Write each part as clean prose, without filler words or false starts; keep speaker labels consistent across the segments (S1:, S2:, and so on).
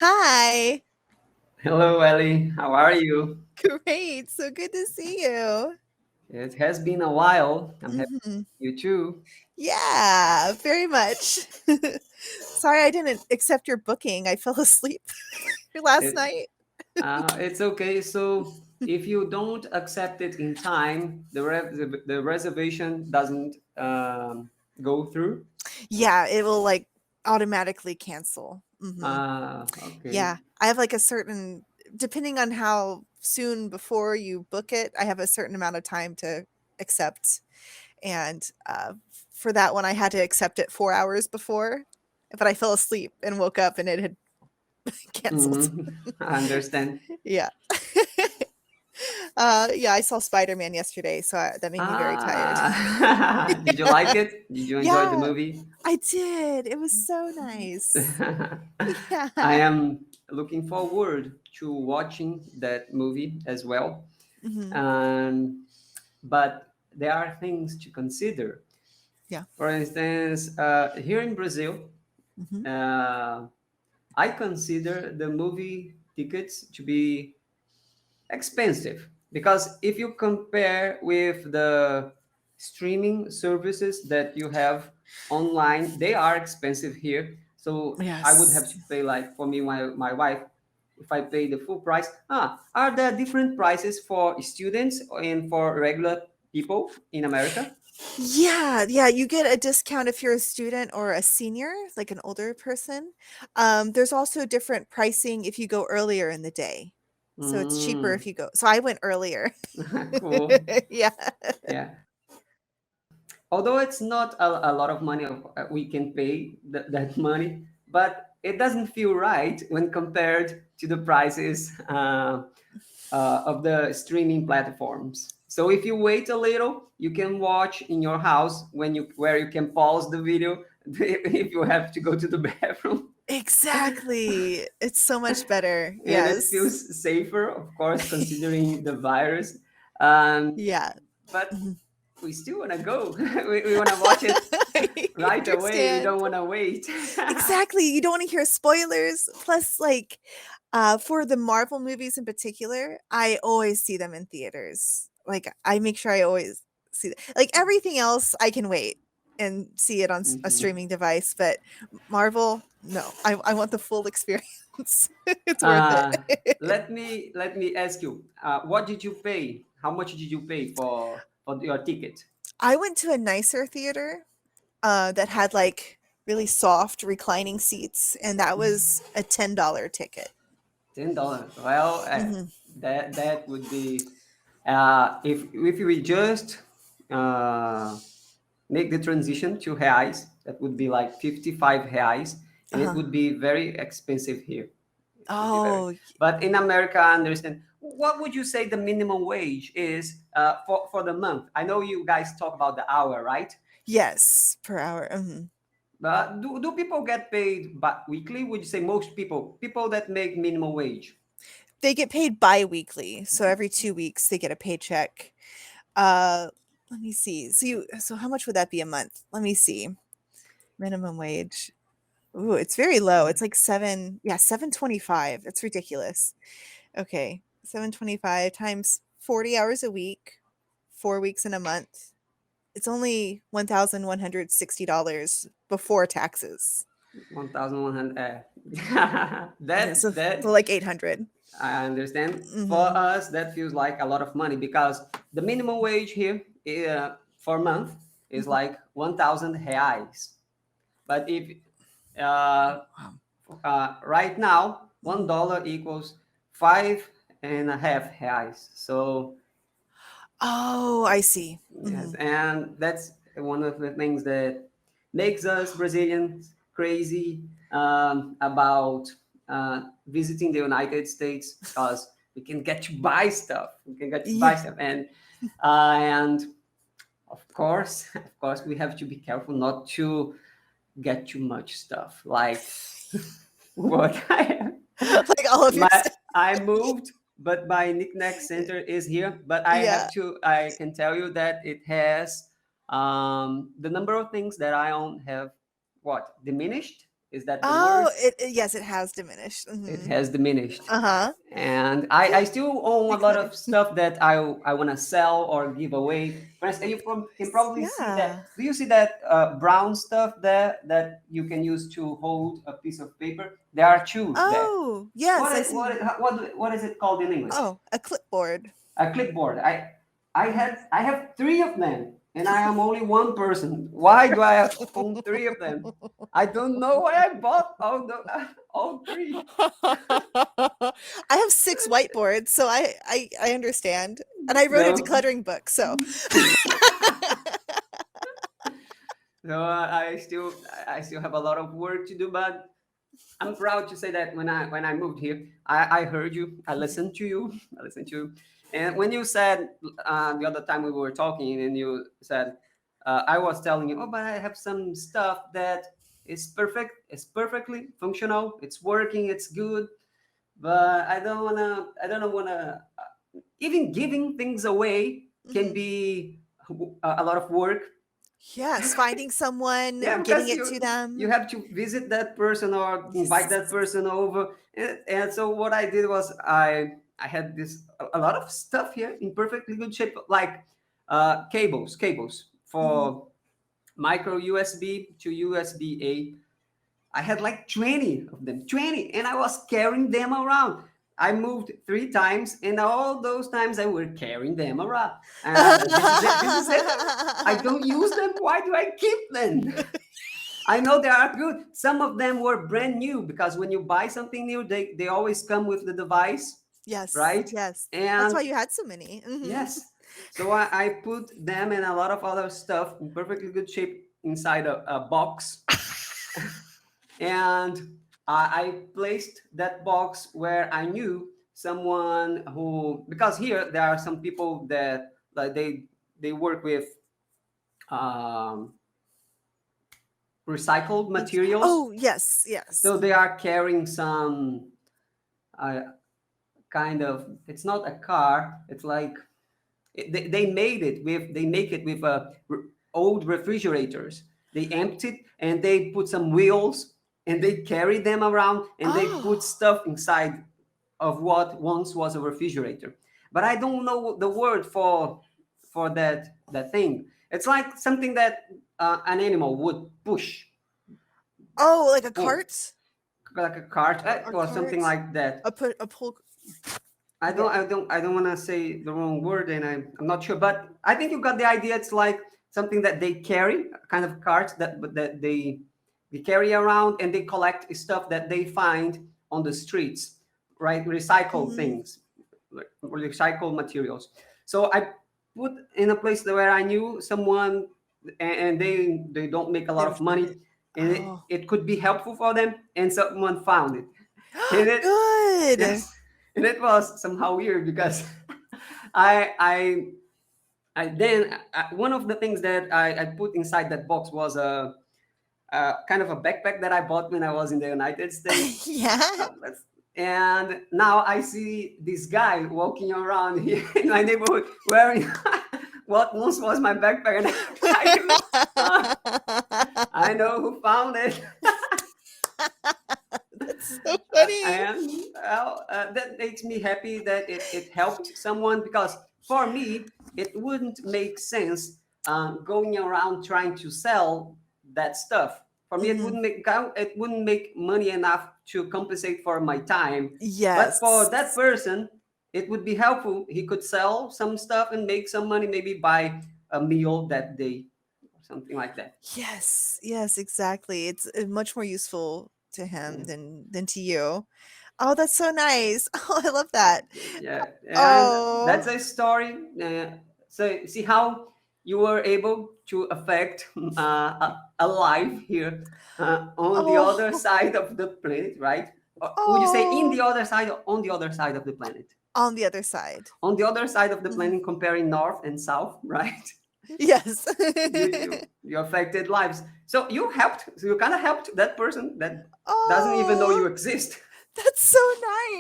S1: Hi.
S2: Hello, Ellie. How are you?
S1: Great. So good to see you.
S2: It has been a while. I'm happy
S1: Hmm.
S2: you too.
S1: Yeah, very much. Sorry I didn't accept your booking. I fell asleep last
S2: It,
S1: night.
S2: it's okay. So if you don't accept it in time, the reservation doesn't go through.
S1: Yeah, it will like automatically cancel.
S2: Okay.
S1: Yeah, I have like a certain, depending on how soon before you book it, I have a certain amount of time to accept. And for that one, I had to accept it 4 hours before, but I fell asleep and woke up and it had canceled.
S2: I understand.
S1: Yeah. Yeah, I saw Spider-Man yesterday, so that made me very tired.
S2: Did you like it? Did you enjoy the
S1: Yeah,
S2: movie?
S1: I did. It was so nice.
S2: I
S1: Yeah.
S2: am looking forward to watching that movie as well.
S1: Hmm.
S2: Um, but there are things to consider.
S1: Yeah.
S2: For instance, here in Brazil,
S1: Hmm.
S2: uh, I consider the movie tickets to be expensive because if you compare with the streaming services that you have online, they are expensive here. So I would have to
S1: Yes.
S2: pay, like, for me, my wife, if I pay the full price. Are there different prices for students and for regular people in America?
S1: Yeah, yeah, you get a discount if you're a student or a senior, like an older person. There's also different pricing if you go earlier in the day. So it's cheaper
S2: Mm,
S1: if you go. So I went earlier.
S2: cool.
S1: Yeah.
S2: Yeah. Although it's not a lot of money, we can pay that money, but it doesn't feel right when compared to the prices of the streaming platforms. So if you wait a little, you can watch in your house where you can pause the video if you have to go to the bathroom,
S1: Exactly. It's so much better.
S2: and it
S1: Yes.
S2: feels safer, of course, considering the virus. Um,
S1: Yeah.
S2: but
S1: Mhm.
S2: we still want to go. We want to watch it
S1: I
S2: right away. We
S1: understand.
S2: don't want to wait.
S1: Exactly. You don't want to hear spoilers. Plus, like, for the Marvel movies in particular, I always see them in theaters. Like, I make sure I always see like everything else I can wait and see it on a
S2: Mhm.
S1: streaming device, but Marvel, no. I want the full experience. It's worth
S2: Uh,
S1: it.
S2: let me ask you, what did you pay? How much did you pay for your ticket?
S1: I went to a nicer theater that had like really soft reclining seats, and that was a $10 ticket.
S2: $10. Well,
S1: Hmm.
S2: that would be, if we just uh, make the transition to reais, that would be like 55 reais, and it
S1: Uh-huh.
S2: would be very expensive here. It would be very.
S1: Oh,
S2: But in America, I understand. What would you say the minimum wage is for the month? I know you guys talk about the hour, right?
S1: yes, per hour. Mhm.
S2: But do people get paid weekly? Would you say most people that make minimum wage?
S1: They get paid bi-weekly, so every 2 weeks they get a paycheck. Uh, let me see. So how much would that be a month? Let me see. Minimum wage. Ooh, it's very low. It's like 725. That's ridiculous. Okay. 725 times 40 hours a week, 4 weeks in a month. It's only $1,160 before taxes.
S2: 1,100.
S1: Yeah,
S2: that
S1: so
S2: that
S1: like 800.
S2: I understand. For
S1: Mhm.
S2: us, that feels like a lot of money because the minimum wage here for a month is
S1: Mhm.
S2: like 1,000 reais. But if uh,
S1: Wow.
S2: right now, one
S1: Mhm.
S2: dollar equals 5.5 reais. So
S1: Oh, I see.
S2: yes,
S1: Mhm.
S2: and that's one of the things that makes us Brazilians crazy about visiting the United States because we can get to buy stuff. We can get to buy
S1: Yeah.
S2: stuff, and of course, we have to be careful not to get too much stuff. Like what
S1: Like all of your
S2: my
S1: stuff.
S2: I moved, but my knickknack center is here. But
S1: Yeah.
S2: I can tell you that it has the number of things that I own have what diminished. Is that the
S1: Oh,
S2: word?
S1: yes, it has diminished.
S2: It
S1: Mhm.
S2: has diminished.
S1: Uh-huh.
S2: And I still own a lot of
S1: Declutter.
S2: stuff that I want to sell or give away. For instance, can probably see
S1: Yeah.
S2: that. Do you see that brown stuff there that you can use to hold a piece of paper? There are two there.
S1: Oh, yes, I
S2: What
S1: see.
S2: what is it called in English?
S1: Oh, a clipboard.
S2: A clipboard. I have three of them, and I am only one person. Why do I have own three of them? I don't know why I bought all three.
S1: I have 6 whiteboards, so I understand. And I wrote a
S2: No.
S1: decluttering book, so
S2: So I still have a lot of work to do, but I'm proud to say that when I moved here, I heard you, I listened to you, I listened to you, and when you said the other time we were talking, and you said I was telling you, oh, but I have some stuff that is perfect, it's perfectly functional, it's working, it's good, but I don't wanna even giving things away can
S1: Mhm.
S2: be a lot of work.
S1: Yes, finding
S2: Yeah,
S1: someone, getting
S2: because
S1: it to
S2: you
S1: them.
S2: have to visit that person or invite that
S1: Yes.
S2: person over, and so what I did was I had this a lot of stuff here in perfectly good shape, like cables
S1: Mhm.
S2: for micro USB to USB A. I had like 20 of them, 20, and I was carrying them around. I moved three times, and all those times I were carrying them around. This is it. This is it. I don't use them. Why do I keep them? I know they are good. Some of them were brand new because when you buy something new, they always come with the device,
S1: Yes,
S2: right?
S1: yes. That's why
S2: And
S1: you had so many. Mhm.
S2: yes, so I put them and a lot of other stuff in perfectly good shape inside a box, and I placed that box where I knew someone who, because here there are some people that like they work with um, recycled materials,
S1: Oh, yes, yes.
S2: so they are carrying some uh, kind of, it's not a car, it's like they make it with old refrigerators. They empty it and they put some wheels and they carry them around and they put
S1: Oh.
S2: stuff inside of what once was a refrigerator. But I don't know the word for that thing. It's like something that an animal would
S1: Oh, like a
S2: pull,
S1: cart?
S2: like a cart
S1: Or
S2: or something
S1: cart?
S2: like that.
S1: A pull. Yeah.
S2: I don't want to say the wrong word, and I'm not sure, but I think you got the idea. It's like something that they carry, kind of cart that they carry around, and they collect stuff that they find on the streets, right? Recycle
S1: Mhm.
S2: things, like recycle materials. So I put in a place where I knew someone, and they don't make a
S1: They
S2: lot
S1: would
S2: of
S1: find
S2: money,
S1: it.
S2: and
S1: Oh.
S2: it could be helpful for them, and someone found it, and it
S1: Good.
S2: yes, and it was somehow weird because I I one of the things that I put inside that box was a kind of a backpack that I bought when I was in the United States.
S1: Yeah.
S2: And now I see this guy walking around here in my neighborhood wearing what once was my backpack, and uh, I know who found it.
S1: That's so funny.
S2: And well, that makes me happy that it helped someone, because for me it wouldn't make sense going around trying to sell that stuff. For me
S1: Mhm.
S2: it wouldn't make money enough to compensate for my time, but for that
S1: Yes.
S2: person it would be helpful. He could sell some stuff and make some money, maybe buy a meal that day or something like that.
S1: Yes. Yes, exactly. It's much more useful to him
S2: Yeah.
S1: than to you. Oh, that's so nice. Oh, I love that.
S2: Yeah, and that's
S1: Oh.
S2: a story. So see how you were able to affect a life here on the other
S1: Oh.
S2: side of the planet, right? Or would you say in the
S1: Oh.
S2: other side or on the other side of the planet?
S1: On the other side.
S2: On the other side of the
S1: Mhm.
S2: planet, comparing north and south, right?
S1: Yes.
S2: You affected lives. So you helped. So you kind of helped that person that doesn't even know you
S1: Oh,
S2: exist.
S1: that's so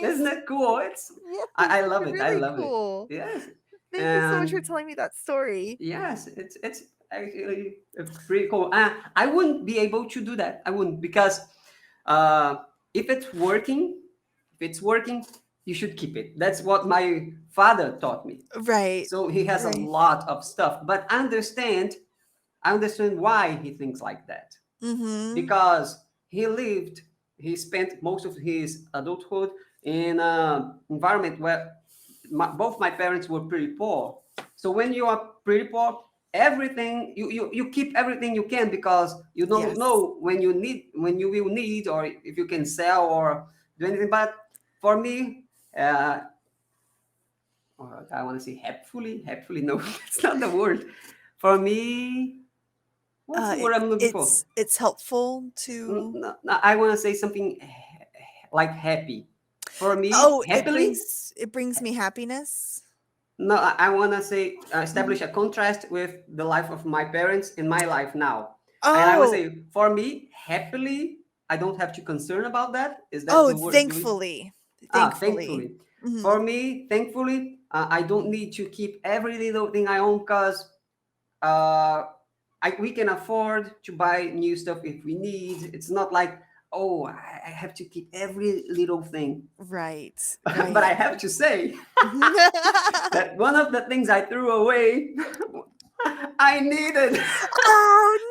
S2: Isn't
S1: nice.
S2: it cool? It's
S1: Yes,
S2: I love it. I
S1: really
S2: love it.
S1: cool.
S2: Yes,
S1: Thank you so much for
S2: and
S1: telling me that story.
S2: yes, it's actually pretty cool. I wouldn't be able to do that. I wouldn't, because if it's working, if it's working, you should keep it. That's what my father taught me.
S1: Right.
S2: So he has a
S1: Right.
S2: lot of stuff, but I understand why he thinks like that,
S1: Mm-hmm.
S2: because he spent most of his adulthood in an environment where both my parents were pretty poor. So when you are pretty poor, everything you keep everything you can, because you don't
S1: Yes.
S2: know when you will need, or if you can sell or do anything. But for me, uh, I want to say happily, no, that's not the word. For me, what's the word I'm looking for?
S1: It's helpful to.
S2: No, no, I want to say something like happy. For me,
S1: Oh,
S2: happily.
S1: it brings me happiness.
S2: No, I want to say
S1: Mhm.
S2: establish a contrast with the life of my parents and my life now. And I want to
S1: Oh,
S2: say, for me, happily, I don't have to concern about that. Is that
S1: oh,
S2: the word? Do we?
S1: thankfully, thankfully.
S2: Thankfully.
S1: Hmm.
S2: For me, thankfully, I don't need to keep every little thing I own, because uh, we can afford to buy new stuff if we need. It's not like, oh, I have to keep every little thing.
S1: Right,
S2: But I
S1: right.
S2: have to say that one of the things I threw away, I needed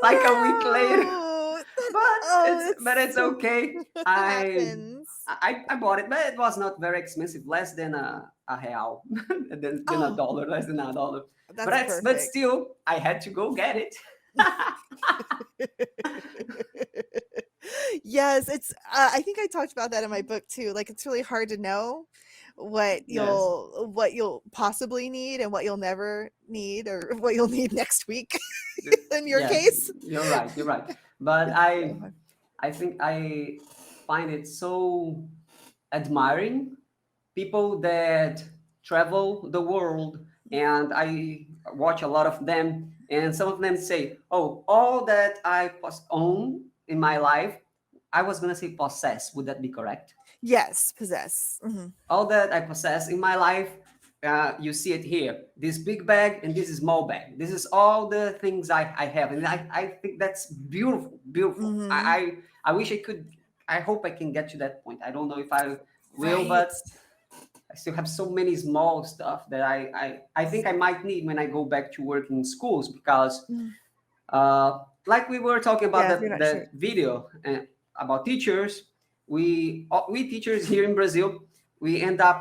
S2: like a week later.
S1: Oh no!
S2: But
S1: Oh,
S2: it's okay.
S1: it happens.
S2: I bought it, but it was not very expensive, less than a real, than a
S1: Oh,
S2: dollar, less than a dollar.
S1: that's
S2: But
S1: perfect.
S2: still, I had to go get it.
S1: Yes, it's I think I talked about that in my book too. Like it's really hard to know
S2: Yes.
S1: what you'll possibly need and what you'll never need or what you'll need next week in your
S2: Yes,
S1: case.
S2: you're right. You're right. But
S1: It's so hard.
S2: I think I find it so admiring, people that travel the world, and I watch a lot of them, and some of them say, "Oh, all that I own in my life, I was gonna say possess. Would that be correct?
S1: Yes, possess. Mhm.
S2: All that I possess in my life, you see it here. This big bag and this small bag. This is all the things I have, and I think that's beautiful, beautiful.
S1: Mhm.
S2: I wish I could. I hope I can get to that point. I don't know if I will,
S1: Right.
S2: but I still have so many small stuff that I think I might need when I go back to work in schools, because
S1: Mm.
S2: like we were talking about
S1: Yeah, if you're not sure.
S2: that video about teachers, we teachers here in Brazil, we end up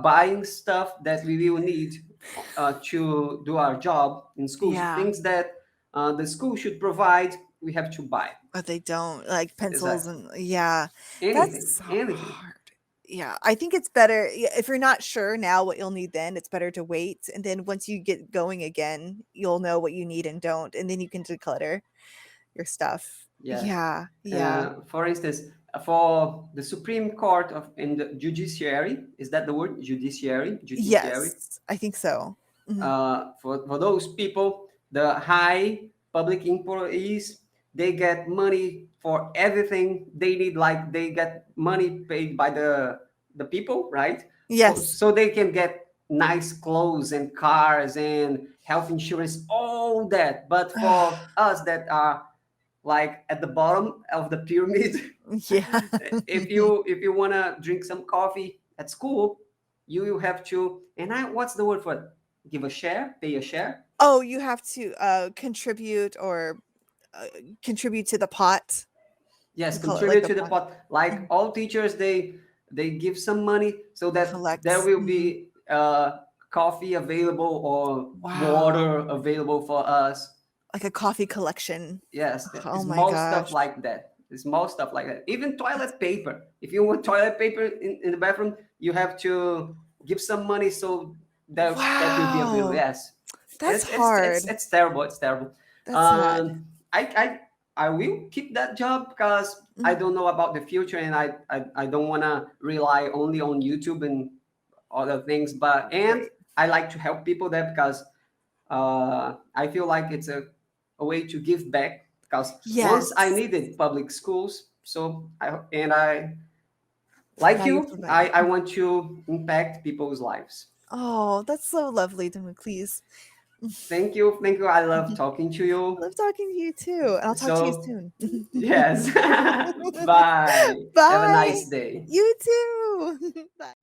S2: buying stuff that we will need to do our job in schools.
S1: Yeah,
S2: Things that the school should provide, we have to buy.
S1: but they don't like pencils
S2: Exactly.
S1: and yeah,
S2: Anything,
S1: that's
S2: anything.
S1: hard. Yeah, I think it's better if you're not sure now what you'll need then, it's better to wait, and then once you get going again, you'll know what you need and don't, and then you can declutter your stuff.
S2: Yes.
S1: Yeah, yeah.
S2: For instance, for the Supreme Court of in the judiciary, is that the word? Judiciary.
S1: Yes, I think so. Mhm.
S2: For those people, the high public employees, they get money for everything they need. Like they get money paid by the people, right?
S1: Yes.
S2: So they can get nice clothes and cars and health insurance, all that. But for us that are like at the bottom of the pyramid,
S1: Yeah.
S2: if you want to drink some coffee at school, you have to, and I what's the word for it? Give a share, pay a share.
S1: Oh, you have to, contribute or, uh, contribute to the pot.
S2: Yes,
S1: We call it like
S2: contribute
S1: the
S2: to the
S1: pot.
S2: pot. Like
S1: Mhm.
S2: all teachers, they give some money so that there
S1: Collects.
S2: will
S1: Mhm.
S2: be coffee available or
S1: Wow.
S2: water available for us.
S1: Like a coffee collection.
S2: Yes,
S1: Oh my
S2: small stuff
S1: gosh.
S2: like that. Small stuff like that. Even toilet paper. If you want toilet paper in the bathroom, you have to give some money so that will be available.
S1: Wow.
S2: Yes,
S1: That's hard.
S2: it's terrible. It's terrible.
S1: That's sad.
S2: Um, I will keep that job because I
S1: Mhm.
S2: don't know about the future, and I don't want to rely only on YouTube and other things. But and
S1: Right.
S2: I like to help people there because I feel like it's a way to give back, because once I
S1: Yes.
S2: needed public schools, so I like
S1: Now you're
S2: you,
S1: providing.
S2: I want to impact people's lives.
S1: Oh, that's so lovely to me, please.
S2: Thank you. Thank you. I love talking to
S1: I
S2: you.
S1: love talking to you too, and I'll talk to you
S2: So,
S1: soon.
S2: yes. Bye. Have a
S1: Bye.
S2: nice day.
S1: You too. Bye.